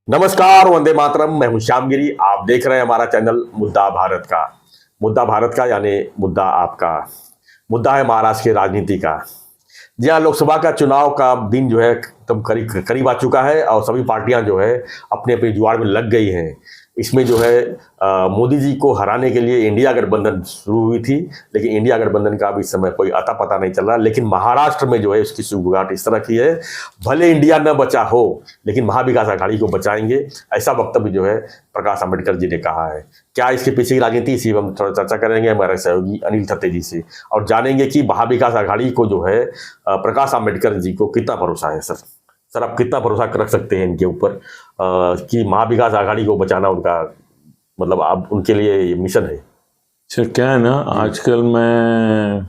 नमस्कार, वंदे मातरम। मैं हूं श्यामगिरी। आप देख रहे हैं हमारा चैनल मुद्दा भारत का। मुद्दा भारत का यानी मुद्दा आपका। मुद्दा है महाराष्ट्र की राजनीति का। जी हाँ, लोकसभा का चुनाव का दिन जो है एकदम करीब करीब आ चुका है और सभी पार्टियां जो है अपने अपने जुआड़ में लग गई हैं। इसमें जो है मोदी जी को हराने के लिए इंडिया गठबंधन शुरू हुई थी, लेकिन इंडिया गठबंधन का अभी इस समय कोई अता पता नहीं चल रहा। लेकिन महाराष्ट्र में जो है उसकी शुरुआत इस तरह की है, भले इंडिया न बचा हो लेकिन महाविकास आघाड़ी को बचाएंगे, ऐसा वक्तव्य जो है प्रकाश आंबेडकर जी ने कहा है। क्या इसके पीछे की राजनीति, इसी पर हम थोड़ा चर्चा करेंगे हमारे सहयोगी अनिल थत्ते जी से, और जानेंगे कि महाविकास आघाड़ी को जो है प्रकाश आंबेडकर जी को कितना भरोसा है। सर आप कितना भरोसा रख सकते हैं इनके ऊपर कि महाविकास आघाड़ी को बचाना उनका मतलब आप उनके लिए ये मिशन है? सर क्या है ना, आजकल मैं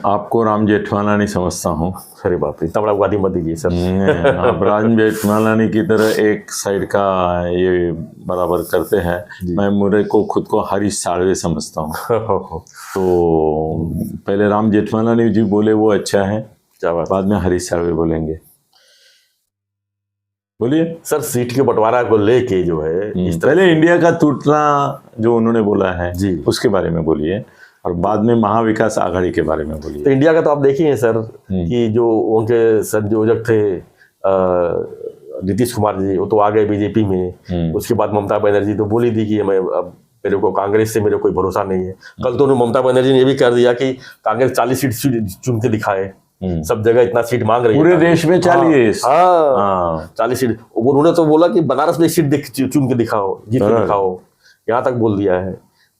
आपको राम जेठमलानी समझता हूँ। अरे बाप रे, इतना बड़ा उपाधि मत दीजिए सर। आप राम जेठमलानी की तरह एक साइड का ये बराबर करते हैं। मैं मुझे को खुद को हरीश साळवे समझता हूँ। तो पहले राम जेठमलानी जी बोले वो अच्छा है, बाद में हरीश साळवे बोलेंगे। बोलिए सर। सीट के बंटवारा को लेके जो है पहले इंडिया का टूटना जो उन्होंने बोला है जी, उसके बारे में बोलिए, और बाद में महाविकास आघाड़ी के बारे में बोलिए। तो इंडिया का तो आप देखिए सर कि जो उनके संयोजक थे नीतीश कुमार जी, वो तो आ गए बीजेपी में। उसके बाद ममता बनर्जी तो बोली थी कि मैं अब मेरे को कांग्रेस से मेरे कोई भरोसा नहीं है। कल तो ममता बनर्जी ने ये भी कर दिया कि कांग्रेस 40 सीट चुन के दिखाए। सब जगह इतना सीट मांग रही है पूरे देश में 40। हाँ 40 सीट। उन्होंने तो बोला कि बनारस में सीट चुन के दिखाओ, जीत के दिखाओ, यहाँ तक बोल दिया है।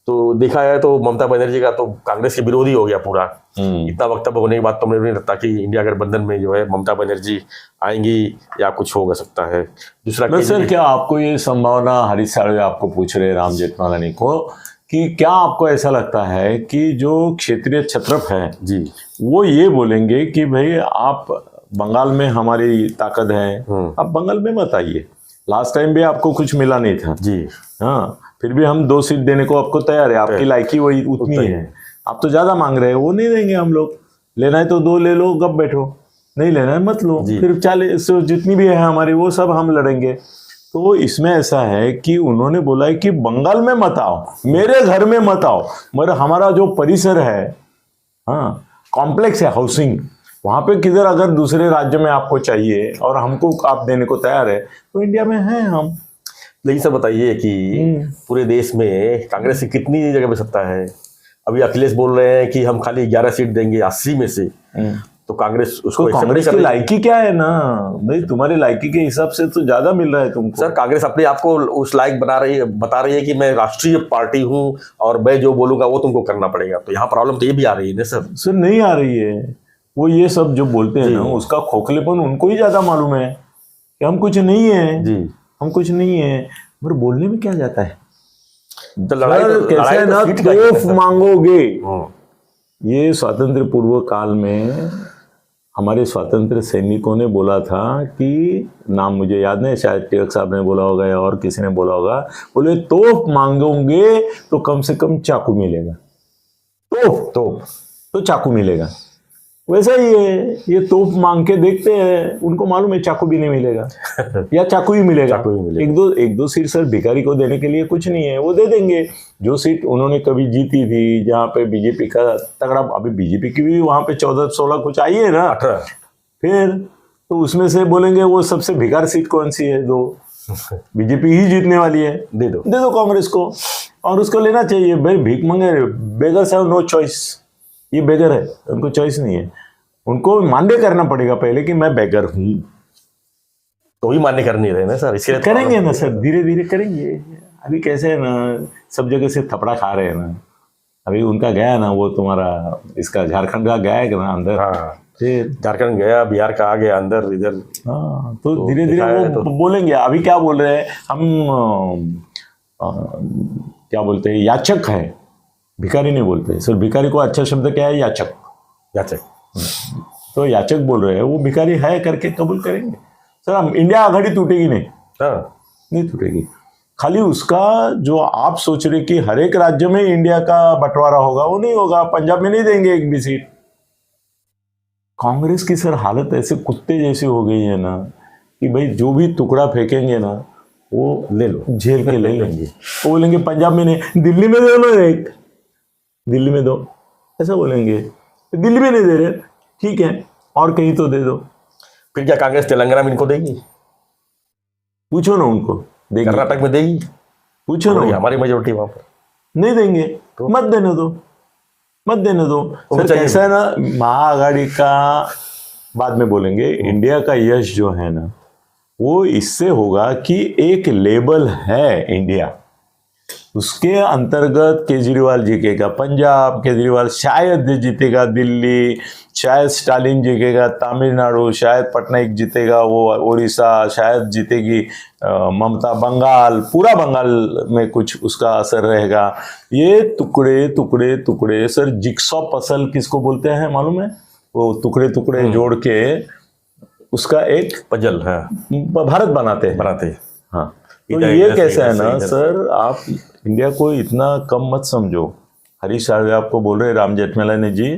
तो देखा है तो ममता बनर्जी का तो कांग्रेस के विरोधी हो गया पूरा। इतना वक्तव्य होने के बाद तो मुझे नहीं लगता कि इंडिया गठबंधन में जो है ममता बनर्जी आएंगी या कुछ हो सकता है। दूसरा सर, क्या आपको ये संभावना, हरीश साळवे आपको पूछ रहे राम जेठमलानी को, कि क्या आपको ऐसा लगता है कि जो क्षेत्रीय छत्रप है जी, वो ये बोलेंगे कि भाई आप बंगाल में हमारी ताकत है, आप बंगाल में मत आइए, लास्ट टाइम भी आपको कुछ मिला नहीं था जी, हाँ, फिर भी हम 2 सीट देने को आपको तैयार है, आपकी लायकी वही उतनी है, आप तो ज्यादा मांग रहे हैं, वो नहीं देंगे हम लोग। लेना है तो 2 ले लो, गप बैठो, नहीं लेना है मत लो, फिर 40 जितनी भी है हमारी वो सब हम लड़ेंगे। तो इसमें ऐसा है कि उन्होंने बोला है कि बंगाल में मत आओ, मेरे घर में मत आओ, मगर हमारा जो परिसर है, हाँ, कॉम्प्लेक्स है हाउसिंग, वहां पे किधर अगर दूसरे राज्य में आपको चाहिए और हमको आप देने को तैयार है तो इंडिया में हैं हम। लेकिन सर बताइए कि पूरे देश में कांग्रेस की कितनी जगह पे सत्ता है? अभी अखिलेश बोल रहे हैं कि हम खाली 11 सीट देंगे 80 में से। तो कांग्रेस उसको कांग्रेस की लायकी क्या है ना भाई, तुम्हारी लायकी के हिसाब से तो ज्यादा मिल रहा है तुमको। सर कांग्रेस अपने आप को उस लायक बता रही है कि मैं राष्ट्रीय पार्टी हूं और मैं जो बोलूंगा वो तुमको करना पड़ेगा। तो यहाँ प्रॉब्लम तो ये भी आ रही है ना सर। सर नहीं आ रही है, वो ये सब जो बोलते हैं ना उसका खोखलेपन उनको ही ज्यादा मालूम है कि हम कुछ नहीं है जी, हम कुछ नहीं है, मगर बोलने में क्या जाता है। तो कैसे ना तोफ मांगोगे। ये स्वातंत्र पूर्व काल में हमारे स्वतंत्र सैनिकों ने बोला था कि, नाम मुझे याद नहीं, शायद टिळक साहब ने बोला होगा या और किसी ने बोला होगा, बोले तोप मांगोगे तो कम से कम चाकू मिलेगा, तोप तो चाकू मिलेगा। वैसा ही है, ये तोप मांग के देखते हैं, उनको मालूम है चाकू भी नहीं मिलेगा या चाकू ही मिलेगा। एक दो सीट सर भिखारी को देने के लिए कुछ नहीं है, वो दे देंगे। जो सीट उन्होंने कभी जीती थी जहाँ पे बीजेपी का तगड़ा, अभी बीजेपी की भी वहां पे 14-16 कुछ आई है ना, फिर तो उसमें से बोलेंगे वो सबसे भिखार सीट कौन सी है, 2 बीजेपी ही जीतने वाली है, दे दो कांग्रेस को, और उसको लेना चाहिए। भाई भीख मांगे, बेगर्स हैव नो चॉइस, ये बेगर है, उनको चॉइस नहीं है, उनको मान्य करना पड़ेगा पहले कि मैं बेगर हूं, तो ही मान्य कर नहीं रहे ना सर, इसलिए करेंगे ना सर, धीरे धीरे करेंगे। अभी कैसे है ना, सब जगह से थपड़ा खा रहे हैं ना, अभी उनका गया ना वो तुम्हारा इसका झारखंड का गया है ना अंदर, हाँ, फिर झारखंड गया, बिहार का आ गया अंदर इधर, हाँ, तो धीरे धीरे वो बोलेंगे। अभी क्या बोल रहे हैं हम, क्या बोलते हैं, याचक है, भिखारी नहीं बोलते सर। भिखारी को अच्छा शब्द क्या है, याचक, याचक। तो याचक बोल रहे हैं, वो भिखारी है करके कबूल करेंगे सर। हम इंडिया आघाड़ी टूटेगी नहीं, नहीं टूटेगी। खाली उसका जो आप सोच रहे कि हर एक राज्य में इंडिया का बंटवारा होगा, वो नहीं होगा। पंजाब में नहीं देंगे एक भी सीट। कांग्रेस की सर हालत ऐसे कुत्ते जैसी हो गई है ना कि भाई जो भी टुकड़ा फेंकेंगे ना वो ले लो, झेल के ले लेंगे। वो बोलेंगे पंजाब में नहीं, दिल्ली में दो ना, एक दिल्ली में दो, ऐसा बोलेंगे। दिल्ली में नहीं दे रहे, ठीक है, और कहीं तो दे दो। फिर क्या कांग्रेस तेलंगाना में इनको देगी? पूछो ना उनको, देगी? कर्नाटक में देगी? पूछो ना। हमारी मेजोरिटी वहां पर नहीं देंगे तो मत देने दो, मत देने दो। सर कैसा है ना, महाआघाड़ी का बाद में बोलेंगे, इंडिया का यश जो है ना वो इससे होगा कि एक लेबल है इंडिया, उसके अंतर्गत केजरीवाल जीतेगा पंजाब, केजरीवाल शायद जीतेगा दिल्ली, शायद स्टालिन जीतेगा तमिलनाडु, शायद पटनायक जीतेगा वो उड़ीसा, शायद जीतेगी ममता बंगाल, पूरा बंगाल में कुछ उसका असर रहेगा। ये टुकड़े टुकड़े टुकड़े, सर जिक्सॉ पजल किसको बोलते हैं मालूम है? वो टुकड़े टुकड़े जोड़ के उसका एक पजल है, भारत बनाते हैं। हाँ, तो ये कैसा है ना सर, आप इंडिया को इतना कम मत समझो। हरीश साहब आपको बोल रहे, राम जेठमलानी जी,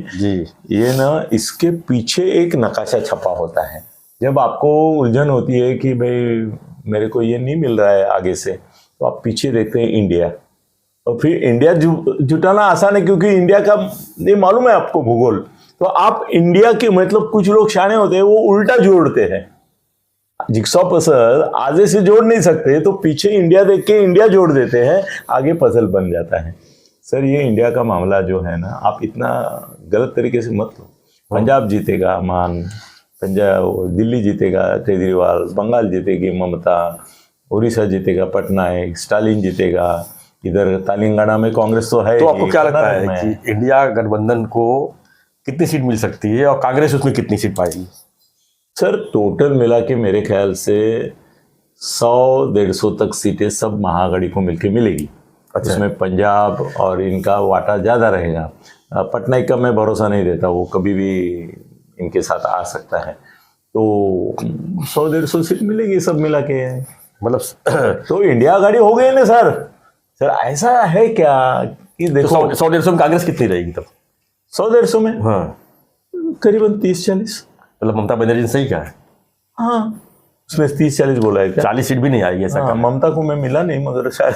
ये ना इसके पीछे एक नकाशा छपा होता है। जब आपको उलझन होती है कि भाई मेरे को ये नहीं मिल रहा है आगे से, तो आप पीछे देखते हैं इंडिया, और फिर इंडिया जुटाना आसान है क्योंकि इंडिया का ये मालूम है आपको भूगोल। तो आप इंडिया के मतलब कुछ लोग शाने होते हैं, वो उल्टा जोड़ते हैं। जिक्सॉ पजल आगे से जोड़ नहीं सकते, तो पीछे इंडिया देख के इंडिया जोड़ देते हैं, आगे पजल बन जाता है। सर ये इंडिया का मामला जो है ना, आप इतना गलत तरीके से मत लो। पंजाब जीतेगा मान, पंजाब, दिल्ली जीतेगा केजरीवाल, बंगाल जीतेगी ममता, उड़ीसा जीतेगा पटनायक, स्टालिन जीतेगा, इधर तेलंगाना में कांग्रेस तो है। तो आपको क्या लगता है कि इंडिया गठबंधन को कितनी सीट मिल सकती है और कांग्रेस उसमें कितनी सीट पाएगी? सर टोटल मिला के मेरे ख्याल से 100-150 तक सीटें सब महाआघाड़ी को मिलके मिलेगी। अच्छा। उसमें पंजाब और इनका वाटा ज़्यादा रहेगा। पटनायक का मैं भरोसा नहीं देता, वो कभी भी इनके साथ आ सकता है। तो 100-150 सीट मिलेगी सब मिला के, मतलब तो इंडिया आघाड़ी हो गई ना सर। सर ऐसा है क्या कि देखो, 100-150 में कांग्रेस कितनी रहेगी तब? 100-150 में हाँ करीबन 30-40। मतलब ममता बनर्जी ने सही कहा है। हाँ, उसने 30-40 बोला है क्या? 40 सीट भी नहीं आएगी ऐसा। हाँ, ममता को मैं मिला नहीं मगर शायद।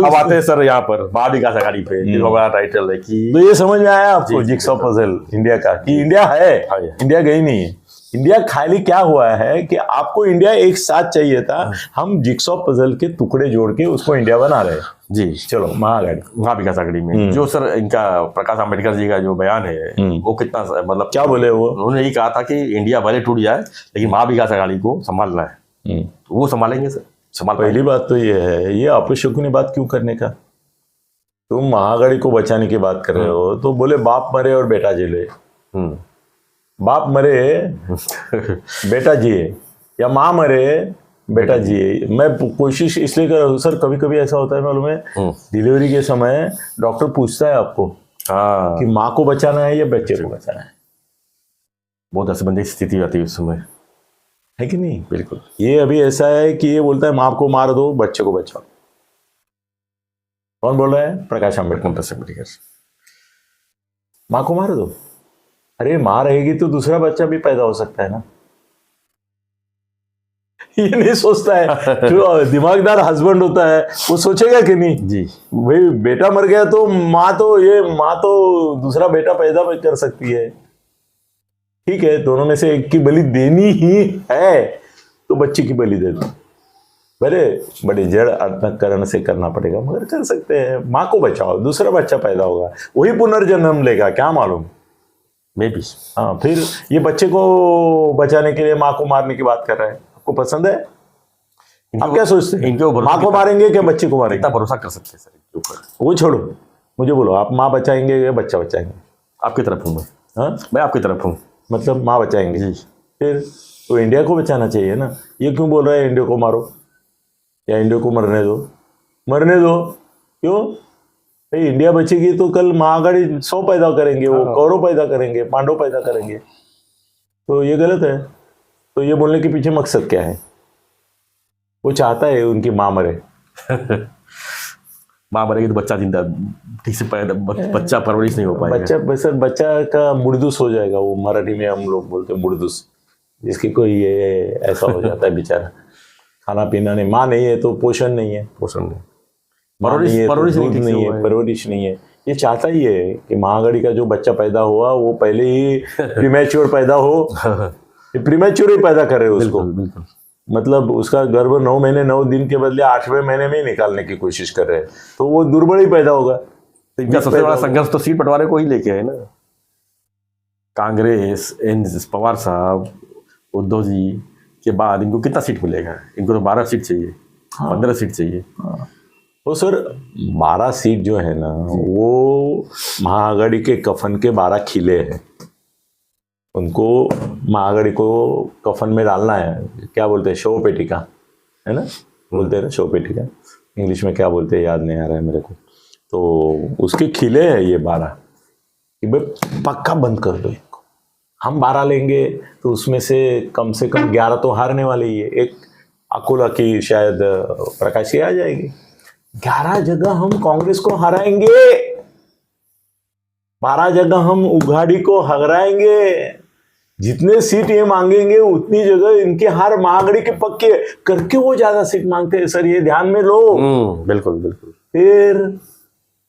अब आते हैं सर यहाँ पर महाविकास आघाड़ी पे, जिसका बड़ा टाइटल है कि, तो ये समझ में आया आपको जिक्सॉ पजल इंडिया का, कि इंडिया है, इंडिया गई नहीं है। इंडिया खाली क्या हुआ है कि आपको इंडिया एक साथ चाहिए था, हम जिक्सॉ पजल के टुकड़े जोड़ के उसको इंडिया बना रहे हैं। जी चलो महाविकास आघाड़ी में जो सर इनका प्रकाश आंबेडकर जी का जो बयान है वो कितना, मतलब क्या बोले वो? उन्होंने यही कहा था कि इंडिया भले टूट जाए लेकिन महाविकास आघाड़ी को संभालना है। तो वो संभालेंगे सर? पहली बात तो ये है, ये अपशकुनी बात क्यों करने का? तुम महाआघाड़ी को बचाने की बात कर रहे हो, तो बोले बाप मरे और बेटा जिले। बाप मरे बेटा जिए, या माँ मरे बेटा जिए। मैं कोशिश इसलिए कर रहा हूँ सर, कभी कभी ऐसा होता है मालूम है, डिलीवरी के समय डॉक्टर पूछता है आपको कि माँ को बचाना है या बच्चे को बचाना है। बहुत असमंजस स्थिति आती है उस समय, है कि नहीं? बिल्कुल। ये अभी ऐसा है कि ये बोलता है माँ को मार दो बच्चे को बचाओ। कौन बोल रहा है? प्रकाश आंबेडकर। माँ को मार दो, अरे माँ रहेगी तो दूसरा बच्चा भी पैदा हो सकता है ना। ये नहीं सोचता है जो दिमागदार हस्बैंड होता है, वो सोचेगा कि नहीं जी भाई बेटा मर गया तो माँ तो दूसरा बेटा पैदा कर सकती है। ठीक है, दोनों में से एक की बलि देनी ही है तो बच्चे की बलि दे दो। बड़े जड़ अंतःकरण से करना पड़ेगा मगर कर सकते हैं। माँ को बचाओ, दूसरा बच्चा पैदा होगा, वही पुनर्जन्म लेगा, क्या मालूम मे बी। हाँ, फिर ये बच्चे को बचाने के लिए माँ को मारने की बात कर रहा है। आपको पसंद है? आप क्या सोचते हैं, इनको माँ को मारेंगे क्या बच्चे को मारेंगे? इतना भरोसा कर सकते हैं सर इनके ऊपर? वो छोड़ो, मुझे बोलो आप माँ बचाएंगे या बच्चा बचाएंगे? आपकी तरफ हूँ मैं। हाँ, मैं आपकी तरफ हूँ। मतलब माँ बचाएंगे जी। फिर तो इंडिया को बचाना चाहिए ना। ये क्यों बोल रहा है इंडिया को मारो या इंडिया को मरने दो? मरने दो क्यों? भाई इंडिया बचेगी तो कल महाआघाड़ी 100 पैदा करेंगे, वो कौरव पैदा करेंगे, पांडव पैदा करेंगे। तो ये गलत है। तो ये बोलने के पीछे मकसद क्या है? वो चाहता है उनकी माँ मरे। माँ मरेगी तो बच्चा जिंदा ठीक से पैदा, बच्चा परवरिश नहीं हो पाएगा। बच्चा का मुर्दुस हो जाएगा। वो मराठी में हम लोग बोलते हैं मुर्दुस। जिसकी कोई ये ऐसा हो जाता है बेचारा, खाना पीना नहीं, माँ नहीं है तो पोषण नहीं है, पोषण नहीं, माँ नहीं है तो परवरिश दूध नहीं है, परवरिश नहीं है। ये चाहता ही है कि महागढ़ी का जो बच्चा पैदा हुआ वो पहले ही प्रीमैच्योर पैदा हो, प्रीमैच्योर ही पैदा करे उसको। बिल्कुल। मतलब उसका गर्भ 9 महीने 9 दिन के बदले 8वें महीने में ही निकालने की कोशिश कर रहे हैं, तो वो दुर्बल ही पैदा होगा। तो इनका सबसे बड़ा संघर्ष तो सीट बंटवारे को ही लेके है ना। कांग्रेस, पवार साहब, उद्धव जी के बाद इनको कितना सीट मिलेगा? इनको तो 12 सीट चाहिए, 15 सीट चाहिए। तो सर 12 सीट जो है ना, वो महाआघाड़ी के कफन के 12 खिले हैं। उनको महाआघाड़ी को कफन में डालना है, क्या बोलते हैं, शव पेटिका है ना, बोलते हैं ना शव पेटिका, इंग्लिश में क्या बोलते हैं याद नहीं आ रहा है मेरे को। तो उसके खिले हैं ये 12 कि भाई पक्का बंद कर दो इनको। हम 12 लेंगे तो उसमें से कम 11 तो हारने वाले ही है। एक अकोला की शायद प्रकाश की आ जाएगी। 11 जगह हम कांग्रेस को हराएंगे, 12 जगह हम उघाड़ी को हराएंगे। जितने सीट ये मांगेंगे उतनी जगह इनके हार महाआघाड़ी के पक्के करके वो ज्यादा सीट मांगते हैं सर, ये ध्यान में लो। बिल्कुल बिल्कुल। फिर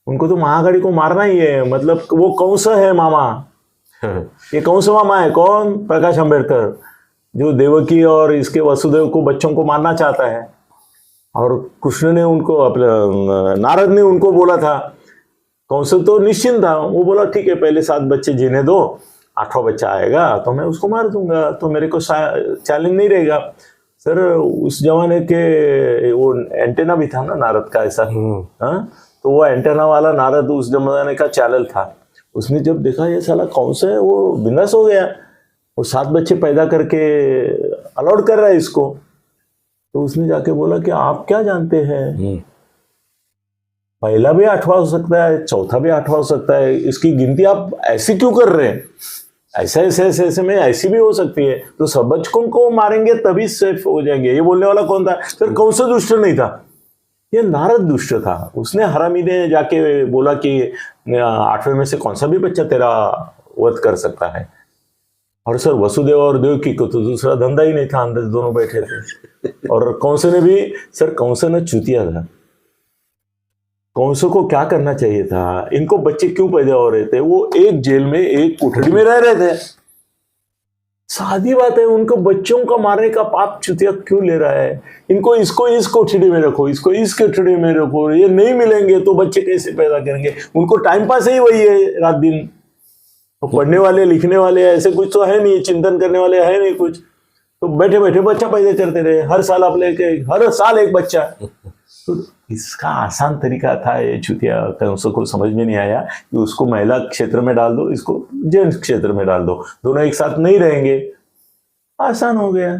उनको तो महाआघाड़ी को मारना ही है। मतलब वो कौन सा है मामा, ये कौन सा मामा है? कौन? प्रकाश अंबेडकर, जो देवकी और इसके वसुदेव को बच्चों को मारना चाहता है। और कृष्ण ने उनको, अपने नारद ने उनको बोला था, कौशल तो निश्चिंत था, वो बोला ठीक है पहले 7 बच्चे जीने दो, 8वां बच्चा आएगा तो मैं उसको मार दूंगा, तो मेरे को चैलेंज नहीं रहेगा। सर उस जमाने के वो एंटेना भी था ना नारद का ऐसा, हाँ, तो वो एंटेना वाला नारद उस जमाने का चैनल था। उसने जब देखा ये साला कौन सा है, वो बिंदास हो गया। वो 7 बच्चे पैदा करके अलाउड कर रहा है इसको। तो उसने जाके बोला कि आप क्या जानते हैं, पहला भी 8वां हो सकता है, चौथा भी 8वां हो सकता है, इसकी गिनती आप ऐसी क्यों कर रहे हैं? ऐसे में ऐसी भी हो सकती है, तो सब बच्चों को मारेंगे तभी सेफ हो जाएंगे। ये बोलने वाला कौन था? फिर कौन सा दुष्ट नहीं था? ये नारद दुष्ट था। उसने हरामी ने जाके बोला कि 8वें में से कौन सा भी बच्चा तेरा वध कर सकता है। और सर वसुदेव और देवकी को तो दूसरा धंधा ही नहीं था, अंदर दोनों बैठे थे। और कौंस ने भी, सर कौंस ने चूतिया था। कौंस को क्या करना चाहिए था? इनको बच्चे क्यों पैदा हो रहे थे? वो एक जेल में एक कोठरी में रह रहे थे, सादी बात है। उनको बच्चों का मारने का पाप चूतिया क्यों ले रहा है? इनको इसको इस कोठरी में रखो, इसको इस कोठरी में रखो, ये नहीं मिलेंगे तो बच्चे कैसे पैदा करेंगे? उनको टाइम पास ही वही है रात दिन। तो पढ़ने वाले लिखने वाले ऐसे कुछ तो है नहीं, चिंतन करने वाले है नहीं कुछ, तो बैठे बैठे बच्चा पैदा करते रहे। हर साल आप लेके हर साल एक बच्चा। तो इसका आसान तरीका था, ये चुतिया कंस को समझ में नहीं आया कि उसको महिला क्षेत्र में डाल दो, इसको जेंट्स क्षेत्र में डाल दो, दोनों एक साथ नहीं रहेंगे। आसान हो गया,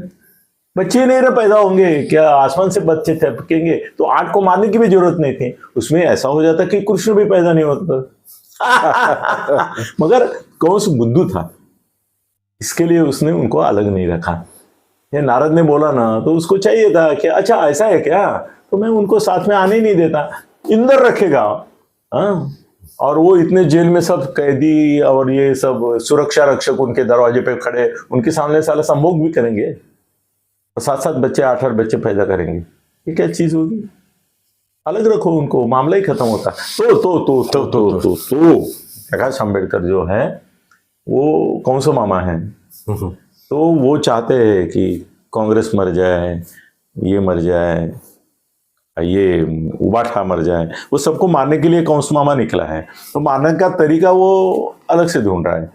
बच्चे नहीं पैदा होंगे, क्या आसमान से बच्चे टपकेंगे? तो 8 को मारने की भी जरूरत नहीं थी। उसमें ऐसा हो जाता कि कृष्ण भी पैदा नहीं होता। मगर कंस बुद्धू था, इसके लिए उसने उनको अलग नहीं रखा। ये नारद ने बोला ना, तो उसको चाहिए था कि अच्छा ऐसा है क्या, तो मैं उनको साथ में आने नहीं देता, इंदर रखेगा। हाँ, और वो इतने जेल में सब कैदी और ये सब सुरक्षा रक्षक उनके दरवाजे पे खड़े, उनके सामने साला संभोग भी करेंगे, और 7-7 बच्चे 8-8 बच्चे पैदा करेंगे। ये क्या चीज होगी? अलग रखो उनको, मामला ही खत्म होता। तो प्रकाश अंबेडकर जो है वो कौन सा मामा है? तो वो चाहते हैं कि कांग्रेस मर जाए, ये मर जाए, ये उबाठा मर जाए, वो सबको मारने के लिए कौन सा मामा निकला है। तो मारने का तरीका वो अलग से ढूंढ रहा है।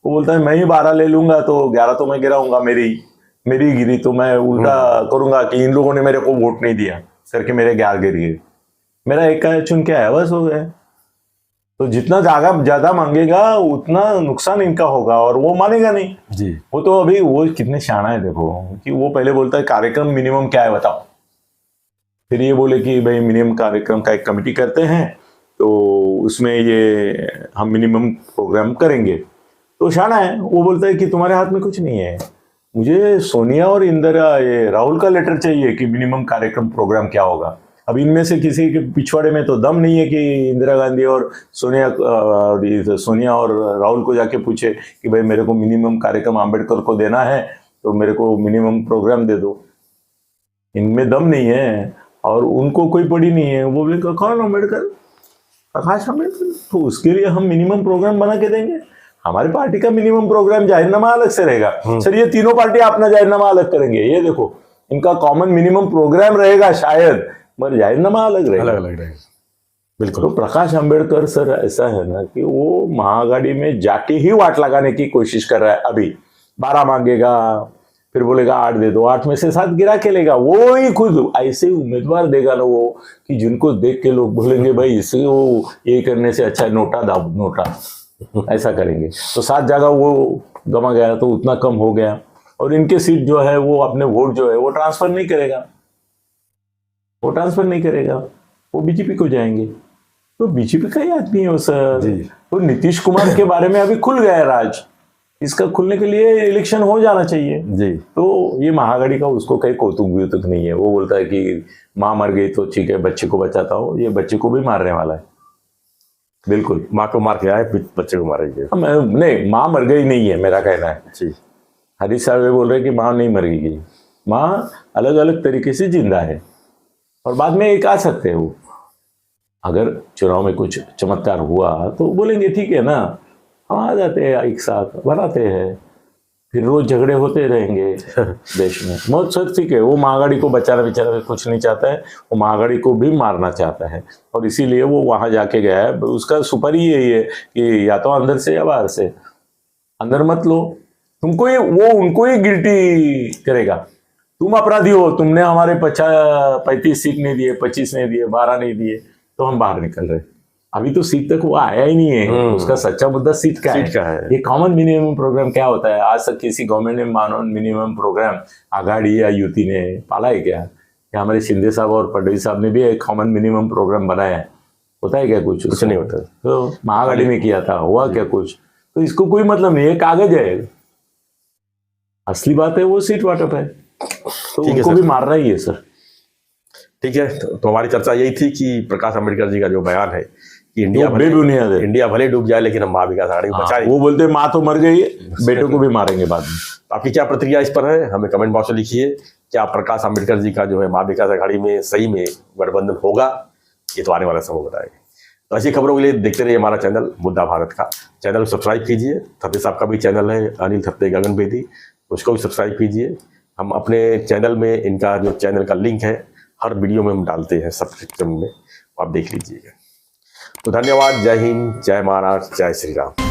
वो बोलता है मैं ही 12 ले लूंगा तो 11 तो मैं गिराऊंगा, मेरी गिरी तो मैं उल्टा करूंगा कि इन लोगों ने मेरे को वोट नहीं दिया करके मेरे 11 गिर गए, मेरा एक का चुन के आया, बस हो गया। तो जितना ज्यादा मांगेगा उतना नुकसान इनका होगा, और वो मानेगा नहीं जी। वो तो अभी वो कितने शाना है देखो, कि वो पहले बोलता है कार्यक्रम मिनिमम क्या है बताओ, फिर ये बोले कि भाई मिनिमम कार्यक्रम का एक कमेटी करते हैं, तो उसमें ये हम मिनिमम प्रोग्राम करेंगे। तो शाना है, वो बोलता है कि तुम्हारे हाथ में कुछ नहीं है, मुझे सोनिया और इंदिरा, ये राहुल का लेटर चाहिए कि मिनिमम कार्यक्रम प्रोग्राम क्या होगा। अब इनमें से किसी के पिछवाड़े में तो दम नहीं है कि इंदिरा गांधी और सोनिया और राहुल को जाके पूछे कि भाई मेरे को मिनिमम कार्यक्रम अंबेडकर को देना है, तो मेरे को मिनिमम प्रोग्राम दे दो। इनमें दम नहीं है और उनको कोई पड़ी नहीं है। वो बोले कौन अम्बेडकर, प्रकाश अम्बेडकर, तो उसके लिए हम मिनिमम प्रोग्राम बना के देंगे। हमारी पार्टी का मिनिमम प्रोग्राम जाहिरनामा अलग से रहेगा। सर ये तीनों पार्टी अपना जाहिरनामा अलग करेंगे, ये देखो इनका कॉमन मिनिमम प्रोग्राम रहेगा शायद, मगर जाहिरनामा अलग रहेगा। अलग अलग रहेगा, बिल्कुल। तो प्रकाश अंबेडकर सर ऐसा है ना कि वो महाआघाड़ी में जाके ही वाट लगाने की कोशिश कर रहा है। अभी 12 मांगेगा, फिर बोलेगा 8 दे दो, 8 में से 7 गिरा के लेगा। वो ही खुद ऐसे उम्मीदवार देगा ना वो कि जिनको देख के लोग बोलेंगे भाई इसे वो ये करने से अच्छा नोटा दाब नोटा, ऐसा करेंगे। तो 7 जगह वो गमा गया तो उतना कम हो गया। और इनके सीट जो है वो अपने वोट जो है वो ट्रांसफर नहीं करेगा, वो ट्रांसफर नहीं करेगा, वो बीजेपी को जाएंगे। तो बीजेपी का ही आदमी है वो सर। तो नीतीश कुमार के बारे में अभी खुल गया है राज, इसका खुलने के लिए इलेक्शन हो जाना चाहिए जी। तो ये महाआघाड़ी का उसको कहीं कौतुक व्यूतुक नहीं है। वो बोलता है कि माँ मर गई तो ठीक है बच्चे को बचाता हूँ, ये बच्चे को भी मारने वाला है। बिल्कुल, माँ को मार के आए, बच्चे को मारेंगे। नहीं, माँ मर गई नहीं है मेरा कहना है जी। हरीश साहब ये बोल रहे हैं कि माँ नहीं मर गई, माँ अलग अलग तरीके से जिंदा है और बाद में एक आ सकते हैं वो। अगर चुनाव में कुछ चमत्कार हुआ तो बोलेंगे ठीक है ना, हम आ जाते हैं एक साथ बनाते हैं, फिर रोज झगड़े होते रहेंगे देश में। बहुत सच ठीक है, वो महाआघाड़ी को बचाना बेचारा कुछ नहीं चाहता है, वो महाआघाड़ी को भी मारना चाहता है और इसीलिए वो वहां जाके गया है। उसका सुपर ही यही है कि या तो अंदर से या बाहर से, अंदर मत लो, तुमको ही वो उनको ही गिल्टी करेगा। तुम अपराधी हो, तुमने हमारे 35 सीट नहीं दिए, 25 नहीं दिए, 12 नहीं दिए, तो हम बाहर निकल रहे। अभी तो सीट तक वो आया ही नहीं है। उसका सच्चा मुद्दा सीट का है। ये कॉमन मिनिमम प्रोग्राम क्या होता है? आज तक किसी गवर्नमेंट ने कॉमन मिनिमम प्रोग्राम आघाड़ी या युति ने पाला है क्या? या हमारे शिंदे साहब और फडणवीस साहब ने भी एक कॉमन मिनिमम प्रोग्राम बनाया है? होता है क्या? कुछ नहीं होता। तो महाआघाड़ी ने किया था, हुआ क्या कुछ? तो इसको कोई मतलब नहीं है, कागज है। असली बात है वो सीट वाटप है, तो उनको भी मारना ही है सर। ठीक है, तो हमारी चर्चा यही थी कि प्रकाश अम्बेडकर जी का जो बयान है कि इंडिया भले डूब जाए लेकिन हम माँ विकास आघाड़ी को बचाएंगे। वो बोलते माँ तो मर गई है, बेटों को भी मारेंगे बाद में। आपकी क्या प्रतिक्रिया इस पर है, हमें कमेंट बॉक्स में लिखिए। क्या प्रकाश अम्बेडकर जी का जो है माँ विकास आघाड़ी में सही में गठबंधन होगा? ये तो आने वाला समय बताएगा। तो ऐसी खबरों के लिए देखते रहिए हमारा चैनल मुद्दा भारत का। चैनल को सब्सक्राइब कीजिए। थप्पे साहब का भी चैनल है, अनिल थप्पे गगन बेदी, उसको भी सब्सक्राइब कीजिए। हम अपने चैनल में इनका जो चैनल का लिंक है हर वीडियो में हम डालते हैं सब्सक्रिप्शन में, आप देख लीजिएगा। तो धन्यवाद। जय हिंद, जय महाराष्ट्र, जय श्री राम।